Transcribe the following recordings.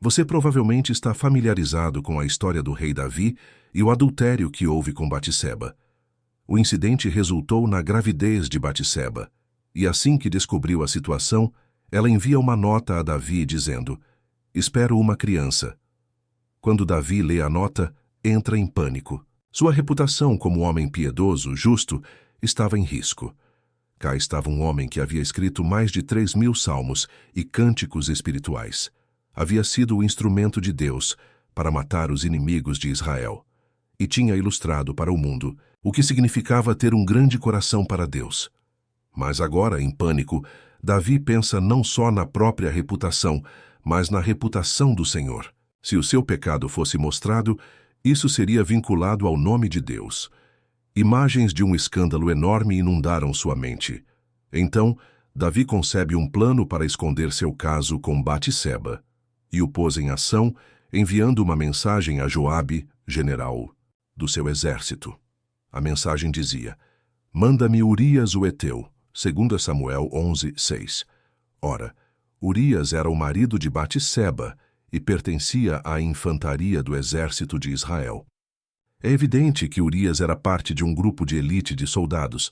Você provavelmente está familiarizado com a história do rei Davi e o adultério que houve com Batseba. O incidente resultou na gravidez de Batseba, e assim que descobriu a situação, ela envia uma nota a Davi dizendo: "Espero uma criança." Quando Davi lê a nota, entra em pânico. Sua reputação como homem piedoso, justo, estava em risco. Cá estava um homem que havia escrito mais de 3.000 salmos e cânticos espirituais. Havia sido o instrumento de Deus para matar os inimigos de Israel. E tinha ilustrado para o mundo o que significava ter um grande coração para Deus. Mas agora, em pânico, Davi pensa não só na própria reputação, mas na reputação do Senhor. Se o seu pecado fosse mostrado, isso seria vinculado ao nome de Deus. Imagens de um escândalo enorme inundaram sua mente. Então, Davi concebe um plano para esconder seu caso com Batseba, e o pôs em ação, enviando uma mensagem a Joabe, general do seu exército. A mensagem dizia: "Manda-me Urias o Heteu", 2 Samuel 11:6. Ora, Urias era o marido de Batseba e pertencia à infantaria do exército de Israel. É evidente que Urias era parte de um grupo de elite de soldados,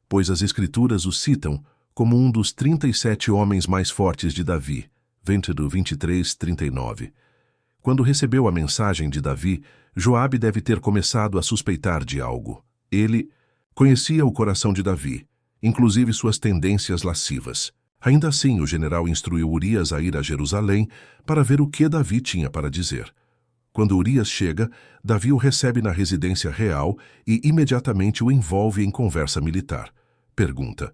pois as Escrituras o citam como um dos 37 homens mais fortes de Davi, 23:39. Quando recebeu a mensagem de Davi, Joabe deve ter começado a suspeitar de algo. Ele conhecia o coração de Davi, inclusive suas tendências lascivas. Ainda assim, o general instruiu Urias a ir a Jerusalém para ver o que Davi tinha para dizer. Quando Urias chega, Davi o recebe na residência real e imediatamente o envolve em conversa militar. Pergunta: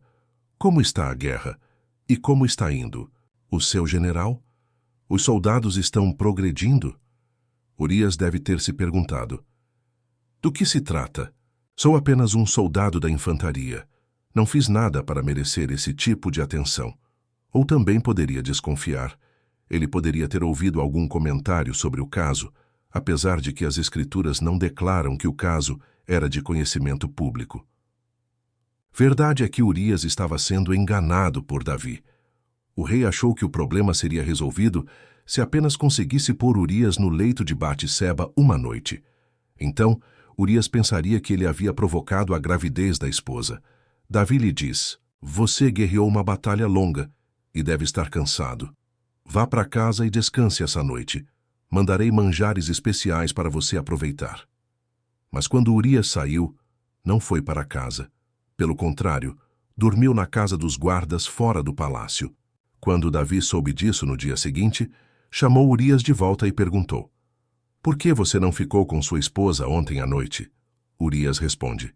"Como está a guerra? E como está indo? O seu general? Os soldados estão progredindo?" Urias deve ter se perguntado: "Do que se trata? Sou apenas um soldado da infantaria. Não fiz nada para merecer esse tipo de atenção." Ou também poderia desconfiar. Ele poderia ter ouvido algum comentário sobre o caso, apesar de que as Escrituras não declaram que o caso era de conhecimento público. Verdade é que Urias estava sendo enganado por Davi. O rei achou que o problema seria resolvido se apenas conseguisse pôr Urias no leito de Batseba uma noite. Então, Urias pensaria que ele havia provocado a gravidez da esposa. Davi lhe diz: "Você guerreou uma batalha longa e deve estar cansado. Vá para casa e descanse essa noite. Mandarei manjares especiais para você aproveitar." Mas quando Urias saiu, não foi para casa. Pelo contrário, dormiu na casa dos guardas fora do palácio. Quando Davi soube disso no dia seguinte, chamou Urias de volta e perguntou: "Por que você não ficou com sua esposa ontem à noite?" Urias responde: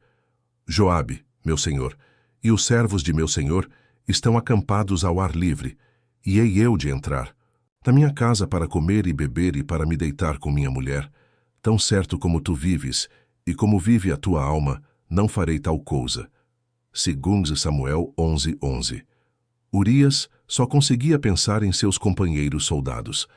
"Joabe, meu senhor, e os servos de meu senhor estão acampados ao ar livre, e hei eu de entrar na minha casa para comer e beber e para me deitar com minha mulher. Tão certo como tu vives, e como vive a tua alma, não farei tal coisa." 2 Samuel 11:11. Urias só conseguia pensar em seus companheiros soldados.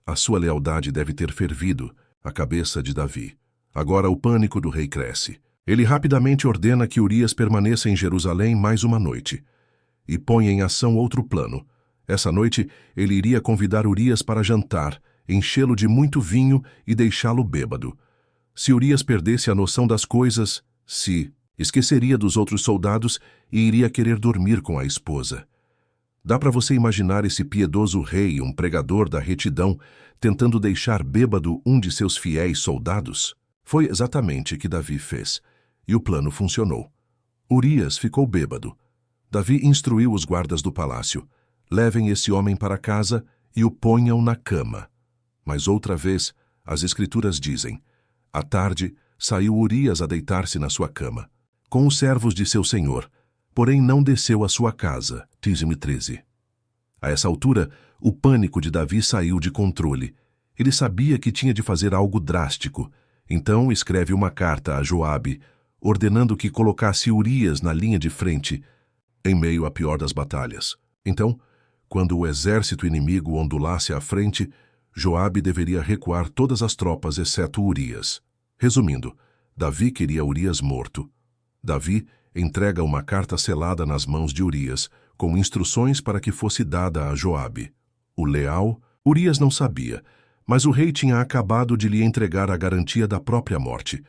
A sua lealdade deve ter fervido a cabeça de Davi. Agora o pânico do rei cresce. Ele rapidamente ordena que Urias permaneça em Jerusalém mais uma noite e põe em ação outro plano. Essa noite, ele iria convidar Urias para jantar, enchê-lo de muito vinho e deixá-lo bêbado. Se Urias perdesse a noção das coisas, esqueceria dos outros soldados e iria querer dormir com a esposa. Dá para você imaginar esse piedoso rei, um pregador da retidão, tentando deixar bêbado um de seus fiéis soldados? Foi exatamente o que Davi fez, e o plano funcionou. Urias ficou bêbado. Davi instruiu os guardas do palácio: "Levem esse homem para casa e o ponham na cama." Mas outra vez, as Escrituras dizem: à tarde, saiu Urias a deitar-se na sua cama, com os servos de seu senhor, porém não desceu à sua casa. Dízimo 13. A essa altura, o pânico de Davi saiu de controle. Ele sabia que tinha de fazer algo drástico. Então escreve uma carta a Joabe, ordenando que colocasse Urias na linha de frente, em meio à pior das batalhas. Então, quando o exército inimigo ondulasse à frente, Joabe deveria recuar todas as tropas exceto Urias. Resumindo, Davi queria Urias morto. Davi entrega uma carta selada nas mãos de Urias, com instruções para que fosse dada a Joabe. O leal, Urias não sabia, Mas o rei tinha acabado de lhe entregar a garantia da própria morte.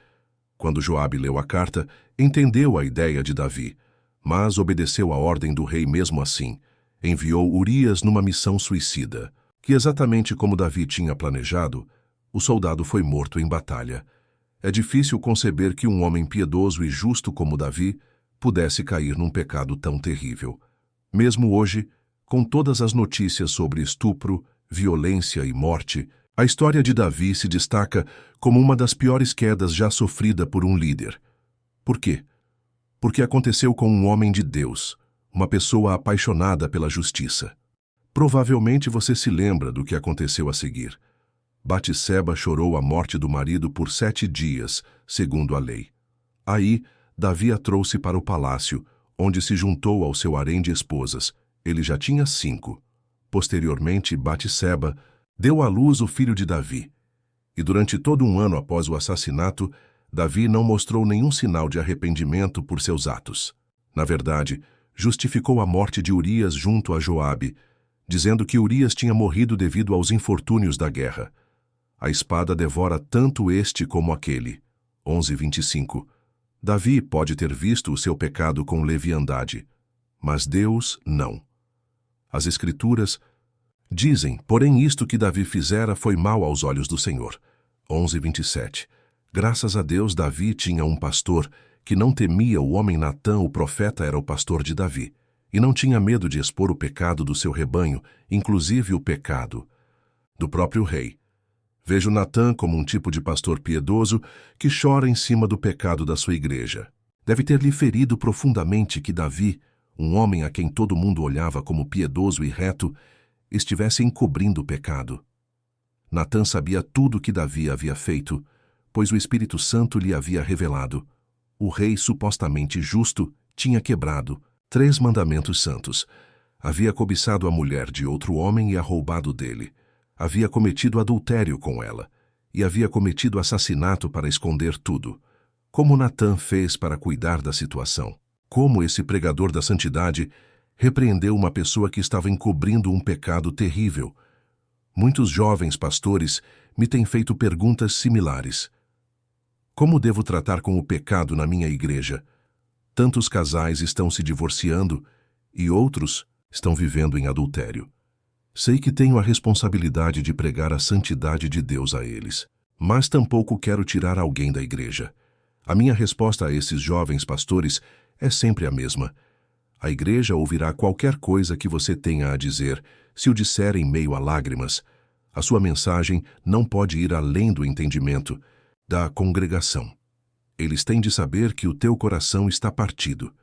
Quando Joabe leu a carta, entendeu a ideia de Davi, mas obedeceu à ordem do rei mesmo assim. Enviou Urias numa missão suicida, que exatamente como Davi tinha planejado, o soldado foi morto em batalha. É difícil conceber que um homem piedoso e justo como Davi pudesse cair num pecado tão terrível. Mesmo hoje, com todas as notícias sobre estupro, violência e morte, a história de Davi se destaca como uma das piores quedas já sofrida por um líder. Por quê? Porque aconteceu com um homem de Deus, uma pessoa apaixonada pela justiça. Provavelmente você se lembra do que aconteceu a seguir. Batseba chorou a morte do marido por 7 dias, segundo a lei. Aí, Davi a trouxe para o palácio, onde se juntou ao seu harém de esposas. Ele já tinha 5. Posteriormente, Batseba deu à luz o filho de Davi. E durante todo um ano após o assassinato, Davi não mostrou nenhum sinal de arrependimento por seus atos. Na verdade, justificou a morte de Urias junto a Joabe, dizendo que Urias tinha morrido devido aos infortúnios da guerra. A espada devora tanto este como aquele. 11:25. Davi pode ter visto o seu pecado com leviandade, mas Deus não. As Escrituras dizem, porém isto que Davi fizera foi mal aos olhos do Senhor. 11:27. Graças a Deus, Davi tinha um pastor que não temia o homem Natã, o profeta era o pastor de Davi, e não tinha medo de expor o pecado do seu rebanho, inclusive o pecado do próprio rei. Vejo Natã como um tipo de pastor piedoso que chora em cima do pecado da sua igreja. Deve ter lhe ferido profundamente que Davi, um homem a quem todo mundo olhava como piedoso e reto, estivesse encobrindo o pecado. Natã sabia tudo o que Davi havia feito, pois o Espírito Santo lhe havia revelado. O rei, supostamente justo, tinha quebrado 3 mandamentos santos. Havia cobiçado a mulher de outro homem e a roubado dele. Havia cometido adultério com ela, e havia cometido assassinato para esconder tudo. Como Natã fez para cuidar da situação? Como esse pregador da santidade repreendeu uma pessoa que estava encobrindo um pecado terrível? Muitos jovens pastores me têm feito perguntas similares. Como devo tratar com o pecado na minha igreja? Tantos casais estão se divorciando e outros estão vivendo em adultério. Sei que tenho a responsabilidade de pregar a santidade de Deus a eles, mas tampouco quero tirar alguém da igreja. A minha resposta a esses jovens pastores é sempre a mesma. A igreja ouvirá qualquer coisa que você tenha a dizer, se o disser em meio a lágrimas. A sua mensagem não pode ir além do entendimento da congregação. Eles têm de saber que o teu coração está partido.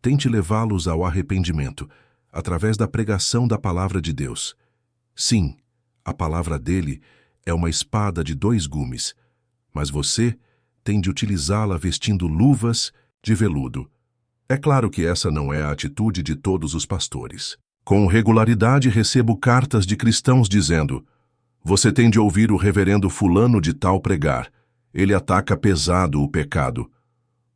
Tente levá-los ao arrependimento, através da pregação da palavra de Deus. Sim, a palavra dele é uma espada de 2 gumes, mas você tem de utilizá-la vestindo luvas de veludo. É claro que essa não é a atitude de todos os pastores. Com regularidade recebo cartas de cristãos dizendo: você tem de ouvir o reverendo fulano de tal pregar. Ele ataca pesado o pecado.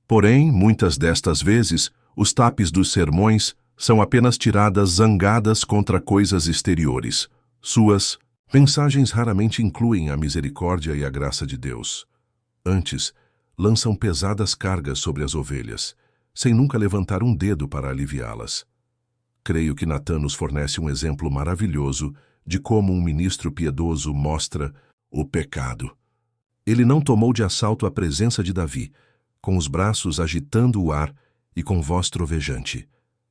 Porém, muitas destas vezes, os tapes dos sermões são apenas tiradas zangadas contra coisas exteriores. Suas mensagens raramente incluem a misericórdia e a graça de Deus. Antes, lançam pesadas cargas sobre as ovelhas, sem nunca levantar um dedo para aliviá-las. Creio que Natã nos fornece um exemplo maravilhoso de como um ministro piedoso mostra o pecado. Ele não tomou de assalto a presença de Davi, com os braços agitando o ar e com voz trovejante.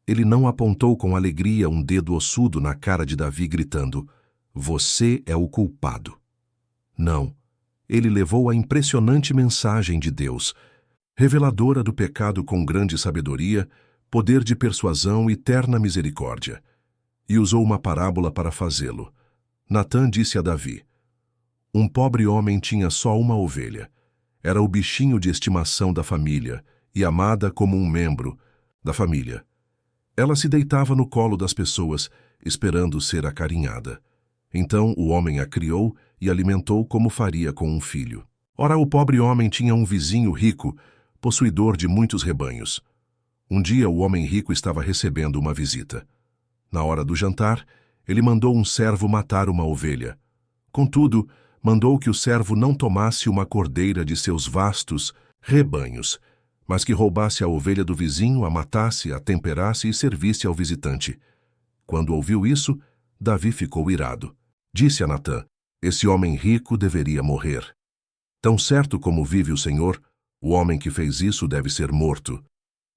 Ele não apontou com alegria um dedo ossudo na cara de Davi, gritando: você é o culpado. Não. Ele levou a impressionante mensagem de Deus, reveladora do pecado com grande sabedoria, poder de persuasão e terna misericórdia, e usou uma parábola para fazê-lo. Natã disse a Davi: um pobre homem tinha só uma ovelha. Era o bichinho de estimação da família e amada como um membro da família. Ela se deitava no colo das pessoas, esperando ser acarinhada. Então o homem a criou e alimentou como faria com um filho. Ora, o pobre homem tinha um vizinho rico, possuidor de muitos rebanhos. Um dia o homem rico estava recebendo uma visita. Na hora do jantar, ele mandou um servo matar uma ovelha. Contudo, mandou que o servo não tomasse uma cordeira de seus vastos rebanhos, mas que roubasse a ovelha do vizinho, a matasse, a temperasse e servisse ao visitante. Quando ouviu isso, Davi ficou irado. Disse a Natã: esse homem rico deveria morrer. Tão certo como vive o Senhor, o homem que fez isso deve ser morto.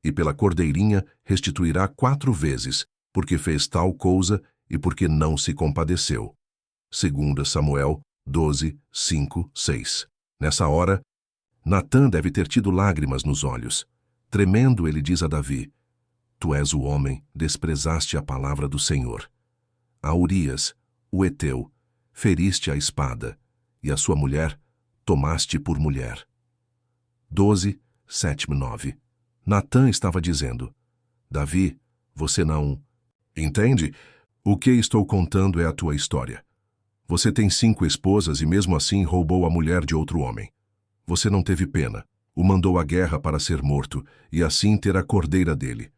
E pela cordeirinha restituirá 4 vezes, porque fez tal coisa e porque não se compadeceu. 2 Samuel 12, 5, 6. Nessa hora, Natã deve ter tido lágrimas nos olhos. Tremendo, ele diz a Davi: tu és o homem, desprezaste a palavra do Senhor. A Urias, o heteu, feriste a espada, e a sua mulher tomaste por mulher. 12, 7, 9. Natã estava dizendo: Davi, você não... Entende? O que estou contando é a tua história. Você tem 5 esposas e mesmo assim roubou a mulher de outro homem. Você não teve pena, o mandou à guerra para ser morto e assim ter a cordeira dele.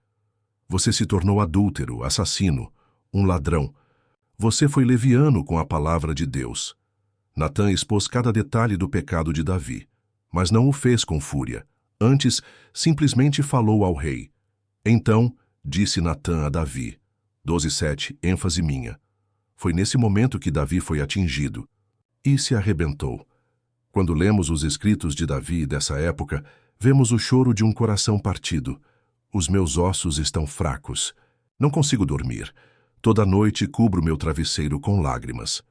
Você se tornou adúltero, assassino, um ladrão. Você foi leviano com a palavra de Deus. Natã expôs cada detalhe do pecado de Davi, mas não o fez com fúria. Antes, simplesmente falou ao rei. Então, disse Natã a Davi. 12:7, ênfase minha. Foi nesse momento que Davi foi atingido e se arrebentou. Quando lemos os escritos de Davi dessa época, vemos o choro de um coração partido. Os meus ossos estão fracos. Não consigo dormir. Toda noite cubro meu travesseiro com lágrimas.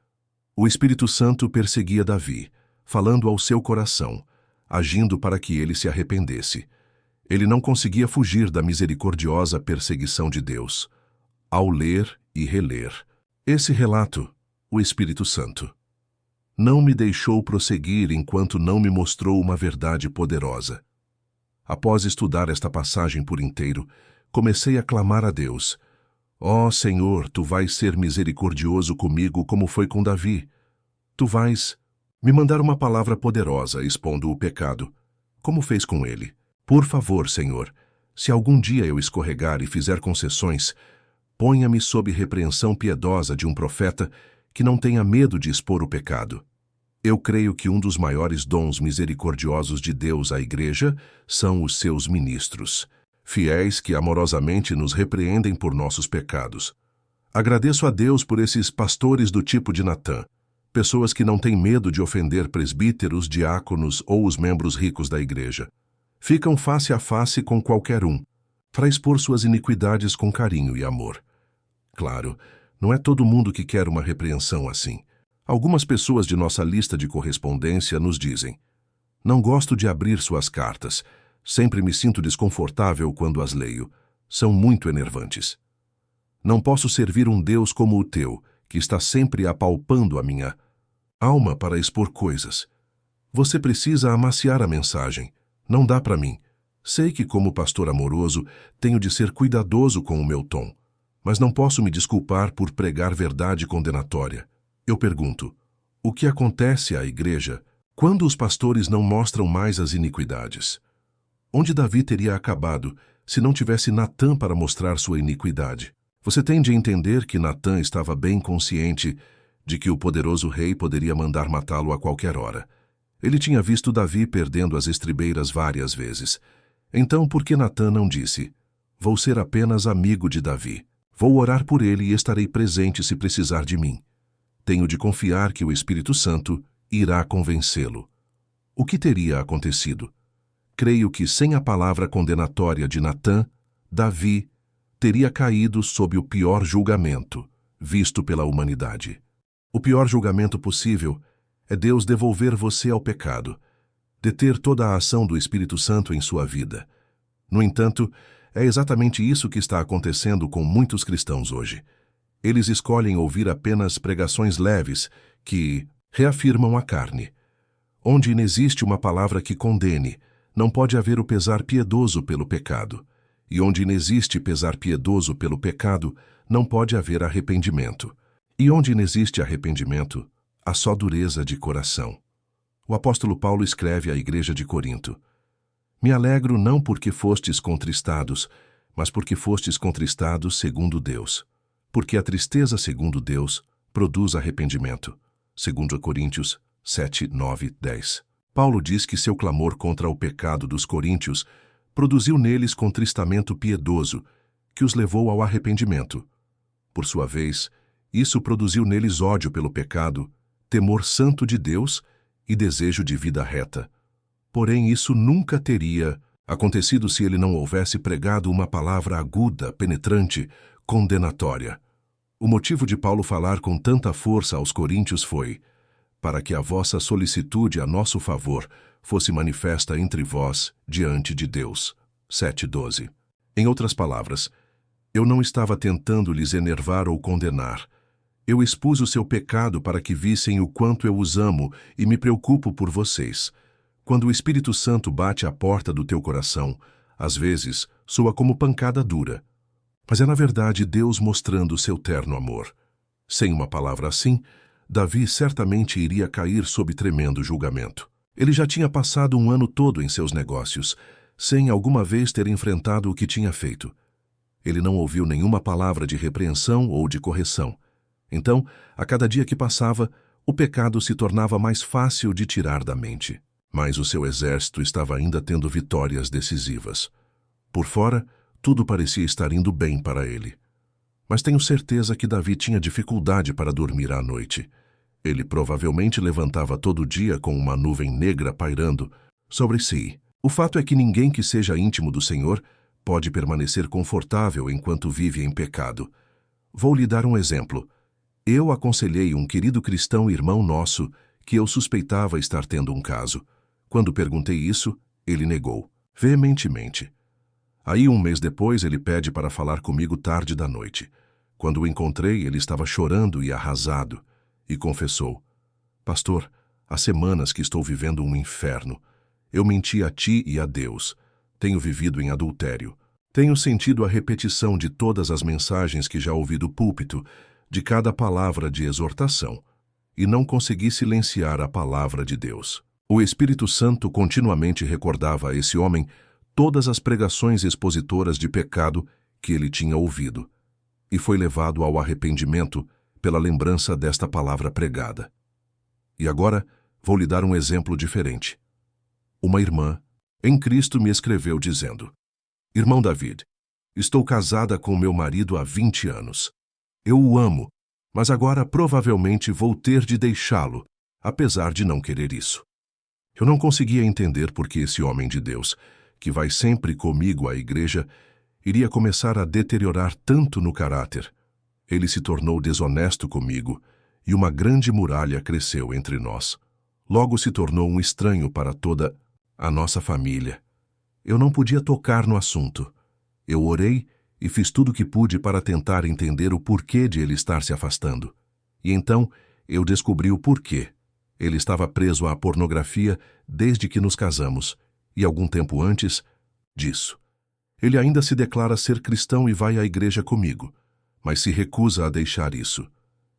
O Espírito Santo perseguia Davi, falando ao seu coração, agindo para que ele se arrependesse. Ele não conseguia fugir da misericordiosa perseguição de Deus. Ao ler e reler esse relato, o Espírito Santo não me deixou prosseguir enquanto não me mostrou uma verdade poderosa. Após estudar esta passagem por inteiro, comecei a clamar a Deus: ó Senhor, tu vais ser misericordioso comigo como foi com Davi. Tu vais me mandar uma palavra poderosa expondo o pecado, como fez com ele. Por favor, Senhor, se algum dia eu escorregar e fizer concessões, ponha-me sob repreensão piedosa de um profeta que não tenha medo de expor o pecado. Eu creio que um dos maiores dons misericordiosos de Deus à Igreja são os seus ministros, fiéis que amorosamente nos repreendem por nossos pecados. Agradeço a Deus por esses pastores do tipo de Natã, pessoas que não têm medo de ofender presbíteros, diáconos ou os membros ricos da Igreja. Ficam face a face com qualquer um, para expor suas iniquidades com carinho e amor. Claro, não é todo mundo que quer uma repreensão assim. Algumas pessoas de nossa lista de correspondência nos dizem: não gosto de abrir suas cartas, sempre me sinto desconfortável quando as leio, são muito enervantes. Não posso servir um Deus como o teu, que está sempre apalpando a minha alma para expor coisas. Você precisa amaciar a mensagem, não dá para mim. Sei que como pastor amoroso tenho de ser cuidadoso com o meu tom, mas não posso me desculpar por pregar verdade condenatória. Eu pergunto: o que acontece à Igreja quando os pastores não mostram mais as iniquidades? Onde Davi teria acabado se não tivesse Natã para mostrar sua iniquidade? Você tem de entender que Natã estava bem consciente de que o poderoso rei poderia mandar matá-lo a qualquer hora. Ele tinha visto Davi perdendo as estribeiras várias vezes. Então, por que Natã não disse: vou ser apenas amigo de Davi, vou orar por ele e estarei presente se precisar de mim? Tenho de confiar que o Espírito Santo irá convencê-lo. O que teria acontecido? Creio que sem a palavra condenatória de Natã, Davi teria caído sob o pior julgamento visto pela humanidade. O pior julgamento possível é Deus devolver você ao pecado, deter toda a ação do Espírito Santo em sua vida. No entanto, é exatamente isso que está acontecendo com muitos cristãos hoje. Eles escolhem ouvir apenas pregações leves que reafirmam a carne. Onde inexiste uma palavra que condene, não pode haver o pesar piedoso pelo pecado. E onde inexiste pesar piedoso pelo pecado, não pode haver arrependimento. E onde inexiste arrependimento, há só dureza de coração. O apóstolo Paulo escreve à igreja de Corinto: me alegro não porque fostes contristados, mas porque fostes contristados segundo Deus. Porque a tristeza segundo Deus produz arrependimento. 2 Coríntios 7, 9, 10. Paulo diz que seu clamor contra o pecado dos coríntios produziu neles contristamento piedoso, que os levou ao arrependimento. Por sua vez, isso produziu neles ódio pelo pecado, temor santo de Deus e desejo de vida reta. Porém, isso nunca teria acontecido se ele não houvesse pregado uma palavra aguda, penetrante, condenatória. O motivo de Paulo falar com tanta força aos coríntios foi para que a vossa solicitude a nosso favor fosse manifesta entre vós diante de Deus. 7:12. Em outras palavras, eu não estava tentando lhes enervar ou condenar. Eu expus o seu pecado para que vissem o quanto eu os amo e me preocupo por vocês. Quando o Espírito Santo bate à porta do teu coração, às vezes soa como pancada dura. Mas é na verdade Deus mostrando o seu terno amor. Sem uma palavra assim, Davi certamente iria cair sob tremendo julgamento. Ele já tinha passado um ano todo em seus negócios, sem alguma vez ter enfrentado o que tinha feito. Ele não ouviu nenhuma palavra de repreensão ou de correção. Então, a cada dia que passava, o pecado se tornava mais fácil de tirar da mente. Mas o seu exército estava ainda tendo vitórias decisivas. Por fora, tudo parecia estar indo bem para ele. Mas tenho certeza que Davi tinha dificuldade para dormir à noite. Ele provavelmente levantava todo dia com uma nuvem negra pairando sobre si. O fato é que ninguém que seja íntimo do Senhor pode permanecer confortável enquanto vive em pecado. Vou lhe dar um exemplo. Eu aconselhei um querido cristão irmão nosso que eu suspeitava estar tendo um caso. Quando perguntei isso, ele negou, veementemente. Aí, um mês depois, ele pede para falar comigo tarde da noite. Quando o encontrei, ele estava chorando e arrasado, e confessou: Pastor, há semanas que estou vivendo um inferno. Eu menti a ti e a Deus. Tenho vivido em adultério. Tenho sentido a repetição de todas as mensagens que já ouvi do púlpito, de cada palavra de exortação, e não consegui silenciar a palavra de Deus. O Espírito Santo continuamente recordava a esse homem todas as pregações expositoras de pecado que ele tinha ouvido, e foi levado ao arrependimento pela lembrança desta palavra pregada. E agora vou lhe dar um exemplo diferente. Uma irmã em Cristo me escreveu dizendo: Irmão David, estou casada com meu marido há 20 anos. Eu o amo, mas agora provavelmente vou ter de deixá-lo, apesar de não querer isso. Eu não conseguia entender por que esse homem de Deus, que vai sempre comigo à igreja, iria começar a deteriorar tanto no caráter. Ele se tornou desonesto comigo e uma grande muralha cresceu entre nós. Logo se tornou um estranho para toda a nossa família. Eu não podia tocar no assunto. Eu orei e fiz tudo o que pude para tentar entender o porquê de ele estar se afastando. E então eu descobri o porquê. Ele estava preso à pornografia desde que nos casamos, e algum tempo antes disso. Ele ainda se declara ser cristão e vai à igreja comigo, mas se recusa a deixar isso.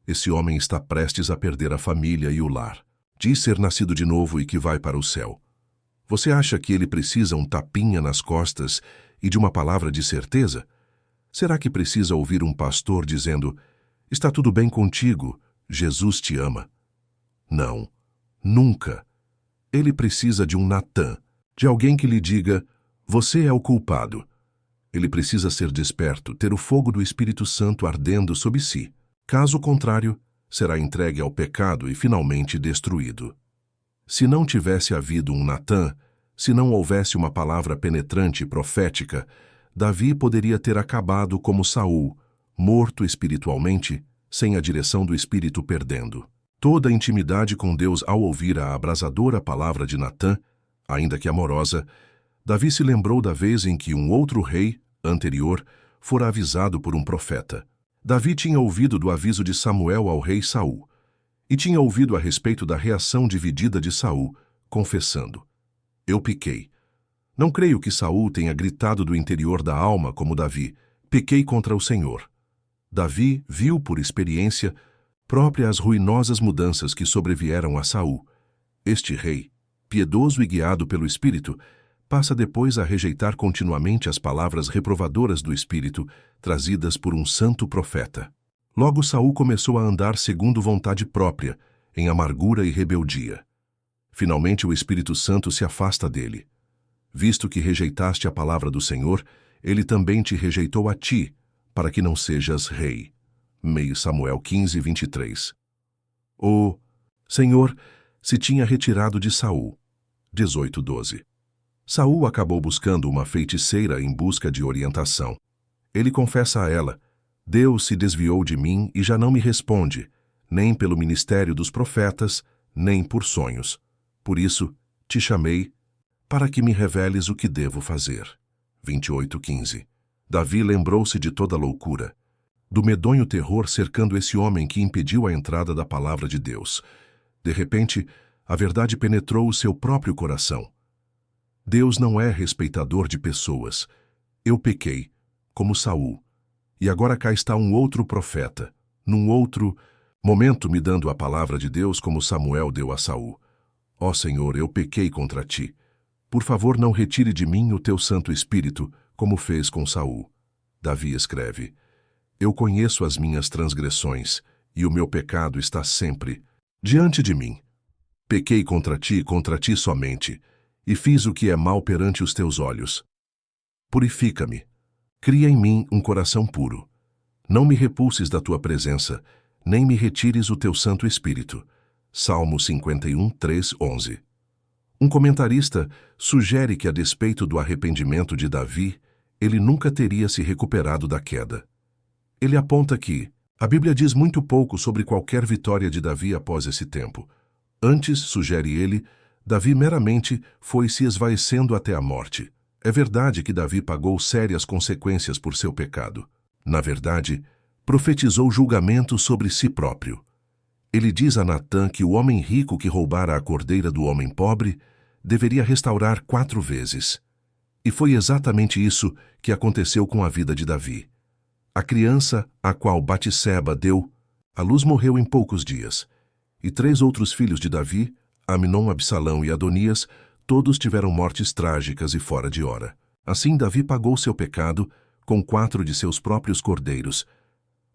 Esse homem está prestes a perder a família e o lar. Diz ser nascido de novo e que vai para o céu. Você acha que ele precisa um tapinha nas costas e de uma palavra de certeza? Será que precisa ouvir um pastor dizendo: está tudo bem contigo, Jesus te ama? Não, nunca. Ele precisa de um Natã, de alguém que lhe diga: você é o culpado. Ele precisa ser desperto, ter o fogo do Espírito Santo ardendo sob si. Caso contrário, será entregue ao pecado e finalmente destruído. Se não tivesse havido um Natã, se não houvesse uma palavra penetrante e profética, Davi poderia ter acabado como Saul, morto espiritualmente, sem a direção do Espírito perdendo. Toda a intimidade com Deus ao ouvir a abrasadora palavra de Natã, ainda que amorosa, Davi se lembrou da vez em que um outro rei, anterior, fora avisado por um profeta. Davi tinha ouvido do aviso de Samuel ao rei Saul, e tinha ouvido a respeito da reação dividida de Saul, confessando: eu pequei. Não creio que Saul tenha gritado do interior da alma como Davi: pequei contra o Senhor. Davi viu por experiência própria as ruinosas mudanças que sobrevieram a Saul. Este rei, piedoso e guiado pelo Espírito, passa depois a rejeitar continuamente as palavras reprovadoras do Espírito, trazidas por um santo profeta. Logo Saul começou a andar segundo vontade própria, em amargura e rebeldia. Finalmente o Espírito Santo se afasta dele. Visto que rejeitaste a palavra do Senhor, ele também te rejeitou a ti, para que não sejas rei. 1 Samuel 15, 23. O Senhor se tinha retirado de Saul. 18:12. Saul acabou buscando uma feiticeira em busca de orientação. Ele confessa a ela: Deus se desviou de mim e já não me responde, nem pelo ministério dos profetas, nem por sonhos. Por isso, te chamei, para que me reveles o que devo fazer. 28:15. Davi lembrou-se de toda a loucura, do medonho terror cercando esse homem que impediu a entrada da palavra de Deus. De repente, a verdade penetrou o seu próprio coração. Deus não é respeitador de pessoas. Eu pequei, como Saul. E agora cá está um outro profeta, num outro momento me dando a palavra de Deus como Samuel deu a Saul. Ó Senhor, eu pequei contra ti. Por favor, não retire de mim o teu Santo Espírito, como fez com Saul. Davi escreve: Eu conheço as minhas transgressões, e o meu pecado está sempre diante de mim. Pequei contra ti somente, e fiz o que é mal perante os teus olhos. Purifica-me. Cria em mim um coração puro. Não me repulses da tua presença, nem me retires o teu Santo Espírito. Salmo 51, 3, 11. Um comentarista sugere que, a despeito do arrependimento de Davi, ele nunca teria se recuperado da queda. Ele aponta que a Bíblia diz muito pouco sobre qualquer vitória de Davi após esse tempo. Antes, sugere ele, Davi meramente foi se esvaecendo até a morte. É verdade que Davi pagou sérias consequências por seu pecado. Na verdade, profetizou julgamento sobre si próprio. Ele diz a Natã que o homem rico que roubara a cordeira do homem pobre deveria restaurar 4 vezes. E foi exatamente isso que aconteceu com a vida de Davi. A criança a qual Batseba deu à luz morreu em poucos dias. E 3 outros filhos de Davi, Amnon, Absalão e Adonias, todos tiveram mortes trágicas e fora de hora. Assim Davi pagou seu pecado com 4 de seus próprios cordeiros.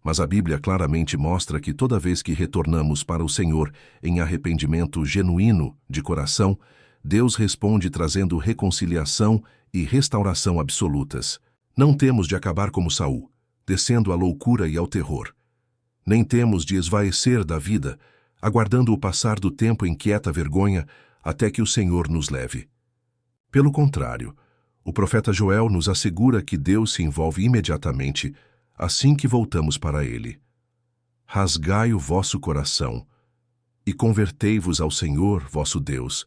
Mas a Bíblia claramente mostra que toda vez que retornamos para o Senhor em arrependimento genuíno de coração, Deus responde trazendo reconciliação e restauração absolutas. Não temos de acabar como Saul, descendo à loucura e ao terror. Nem temos de esvaecer da vida, aguardando o passar do tempo em quieta vergonha até que o Senhor nos leve. Pelo contrário, o profeta Joel nos assegura que Deus se envolve imediatamente assim que voltamos para Ele. Rasgai o vosso coração e convertei-vos ao Senhor, vosso Deus,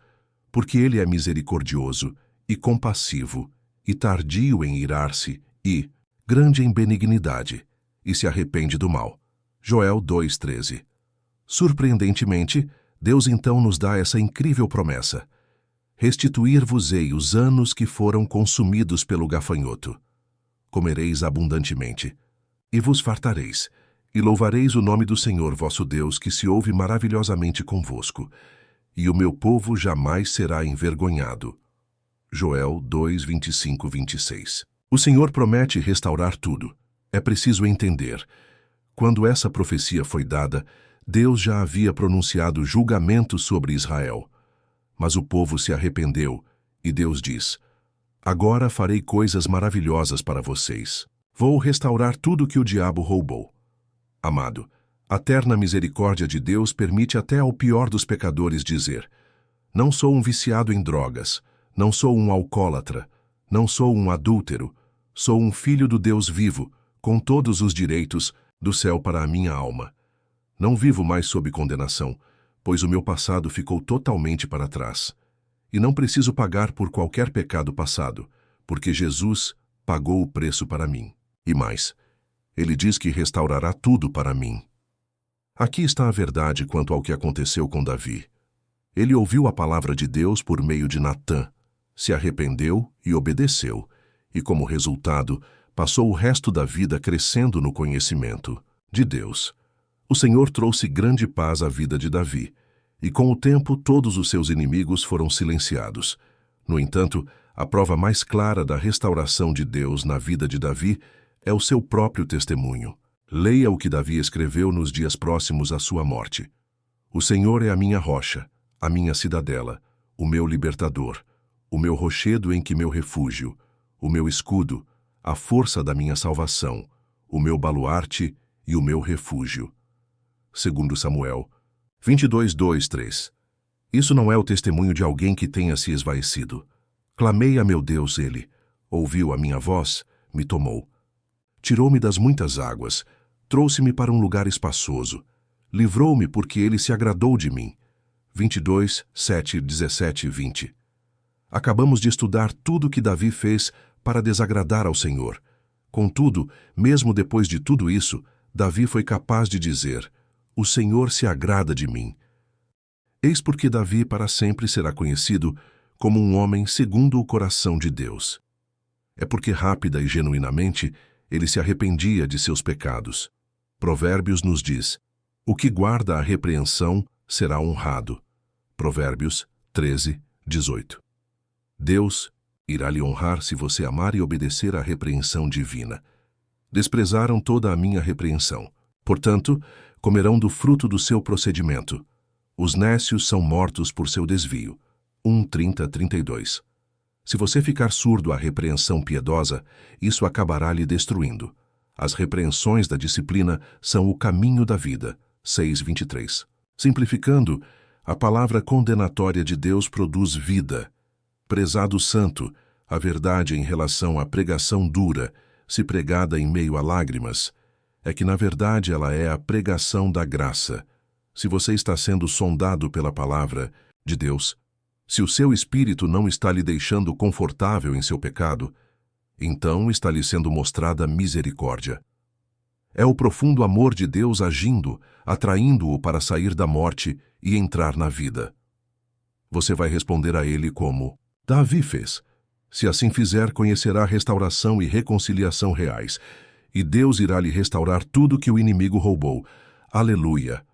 porque Ele é misericordioso e compassivo e tardio em irar-se e grande em benignidade, e se arrepende do mal. Joel 2:13. Surpreendentemente, Deus então nos dá essa incrível promessa: restituir-vos-ei os anos que foram consumidos pelo gafanhoto. Comereis abundantemente, e vos fartareis, e louvareis o nome do Senhor vosso Deus, que se ouve maravilhosamente convosco, e o meu povo jamais será envergonhado. Joel 2, 25, 26. O Senhor promete restaurar tudo. É preciso entender. Quando essa profecia foi dada, Deus já havia pronunciado julgamento sobre Israel. Mas o povo se arrependeu, e Deus diz: agora farei coisas maravilhosas para vocês. Vou restaurar tudo que o diabo roubou. Amado, a terna misericórdia de Deus permite até ao pior dos pecadores dizer: não sou um viciado em drogas, não sou um alcoólatra, não sou um adúltero, sou um filho do Deus vivo, com todos os direitos do céu para a minha alma. Não vivo mais sob condenação, pois o meu passado ficou totalmente para trás. E não preciso pagar por qualquer pecado passado, porque Jesus pagou o preço para mim. E mais, Ele diz que restaurará tudo para mim. Aqui está a verdade quanto ao que aconteceu com Davi. Ele ouviu a palavra de Deus por meio de Natã, se arrependeu e obedeceu, e como resultado, passou o resto da vida crescendo no conhecimento de Deus. O Senhor trouxe grande paz à vida de Davi, e com o tempo todos os seus inimigos foram silenciados. No entanto, a prova mais clara da restauração de Deus na vida de Davi é o seu próprio testemunho. Leia o que Davi escreveu nos dias próximos à sua morte. O Senhor é a minha rocha, a minha cidadela, o meu libertador, o meu rochedo em que meu refúgio, o meu escudo, a força da minha salvação, o meu baluarte e o meu refúgio. 2 Samuel 22, 2, 3. Isso não é o testemunho de alguém que tenha se esvaecido. Clamei a meu Deus, ele ouviu a minha voz, me tomou. Tirou-me das muitas águas, trouxe-me para um lugar espaçoso. Livrou-me porque ele se agradou de mim. 22, 7, 17 e 20. Acabamos de estudar tudo o que Davi fez para desagradar ao Senhor. Contudo, mesmo depois de tudo isso, Davi foi capaz de dizer: o Senhor se agrada de mim. Eis porque Davi para sempre será conhecido como um homem segundo o coração de Deus. É porque rápida e genuinamente ele se arrependia de seus pecados. Provérbios nos diz: o que guarda a repreensão será honrado. Provérbios 13, 18. Deus irá lhe honrar se você amar e obedecer à repreensão divina. Desprezaram toda a minha repreensão. Portanto, comerão do fruto do seu procedimento. Os nécios são mortos por seu desvio. 1:30, 32. Se você ficar surdo à repreensão piedosa, isso acabará lhe destruindo. As repreensões da disciplina são o caminho da vida. 6:23. Simplificando, a palavra condenatória de Deus produz vida. Prezado santo, a verdade em relação à pregação dura, se pregada em meio a lágrimas, é que na verdade ela é a pregação da graça. Se você está sendo sondado pela palavra de Deus, se o seu espírito não está lhe deixando confortável em seu pecado, então está lhe sendo mostrada misericórdia. É o profundo amor de Deus agindo, atraindo-o para sair da morte e entrar na vida. Você vai responder a ele como Davi fez. Se assim fizer, conhecerá restauração e reconciliação reais, e Deus irá lhe restaurar tudo que o inimigo roubou. Aleluia!